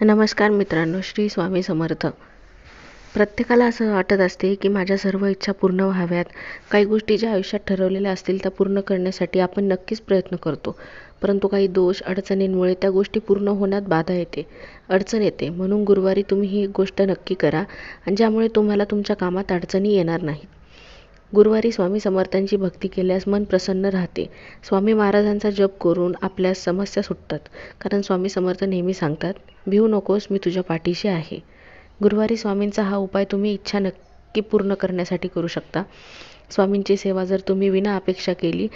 नमस्कार मित्रांनो, श्री स्वामी समर्थ. प्रत्येकाला असं वाटत असते की माझ्या सर्व इच्छा पूर्ण व्हाव्यात. काही गोष्टी ज्या आयुष्यात ठरवलेल्या असतील त्या पूर्ण करण्यासाठी आपण नक्कीच प्रयत्न करतो, परंतु काही दोष अडचणींमुळे त्या गोष्टी पूर्ण होण्यात बाधा येते, अडचण येते. म्हणून गुरुवारी तुम्ही ही गोष्ट नक्की करा आणि ज्यामुळे तुम्हाला तुमच्या कामात अडचणी येणार नाहीत. गुरुवारी स्वामी समर्थांची भक्ती केल्यास मन प्रसन्न राहते. स्वामी महाराजांचा जप करून आपल्या समस्या सुटतात, कारण स्वामी समर्थ नेहमी सांगतात, भिवू नकोस, मी तुझ्या पाठीशी आहे. गुरुवारी स्वामींचा हा उपाय तुम्ही इच्छा नक्की पूर्ण करण्यासाठी करू शकता. स्वामींची सेवा जर तुम्ही विना अपेक्षा केली,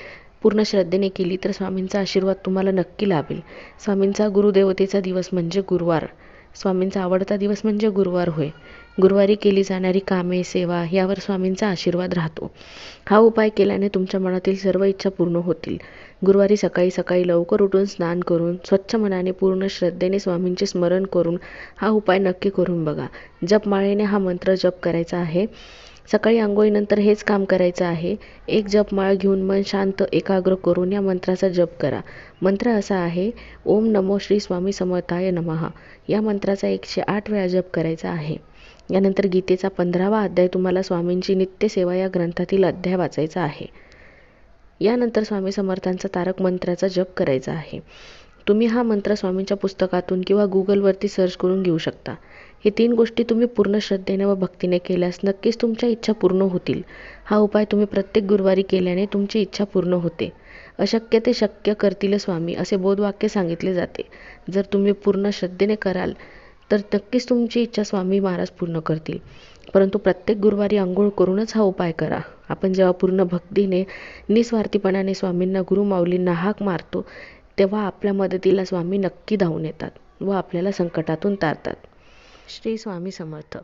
पूर्ण श्रद्धेने केली, तर स्वामींचा आशीर्वाद तुम्हाला नक्की लाभेल. स्वामींचा गुरुदेवतेचा दिवस म्हणजे गुरुवार. स्वामींचा आवडता दिवस म्हणजे गुरुवार होय. गुरुवारी केली जाणारी कामे, सेवा यावर स्वामींचा आशीर्वाद राहतो. हा उपाय केल्याने तुमच्या मनातील सर्व इच्छा पूर्ण होतील. गुरुवारी सकाळी सकाळी लवकर उठून स्नान करून स्वच्छ मनाने पूर्ण श्रद्धेने स्वामींचे स्मरण करून हा उपाय नक्की करून बघा. जपमाळेने हा मंत्र जप करायचा आहे. सकाळी अंघोळीनंतर हेच काम करायचं आहे. एक जपमाळ घेऊन मन शांत एकाग्र करून या मंत्राचा जप करा. मंत्र असा आहे, ओम नमो श्री स्वामी समर्थाय नमः. या मंत्राचा 108 वेळा जप करायचा आहे. यानंतर गीतेचा 15वा अध्याय, तुम्हाला स्वामींची नित्यसेवा या ग्रंथातील अध्याय वाचायचा आहे. यानंतर स्वामी समर्थांचा तारक मंत्राचा जप करायचा आहे. तुम्ही हा मंत्र स्वामींच्या पुस्तकातून किंवा गुगलवरती सर्च करून घेऊ शकता. हे 3 गोष्टी तुम्ही पूर्ण श्रद्धेने व भक्तीने केल्यास नक्कीच तुमच्या इच्छा पूर्ण होतील. हा उपाय तुम्ही प्रत्येक गुरुवारी केल्याने तुमची इच्छा पूर्ण होते. अशक्य ते शक्य करतील स्वामी, असे बोधवाक्य सांगितले जाते. जर तुम्ही पूर्ण श्रद्धेने कराल तर नक्कीच तुमची इच्छा स्वामी महाराज पूर्ण करतील. परंतु प्रत्येक गुरुवारी अंघोळ करूनच हा उपाय करा. आपण जेव्हा पूर्ण भक्तीने निस्वार्थीपणाने स्वामींना, गुरुमाऊलींना हाक मारतो, तेव्हा आपल्या मदतीला स्वामी नक्की धावून येतात व आपल्याला संकटातून तारतात. श्री स्वामी समर्थ.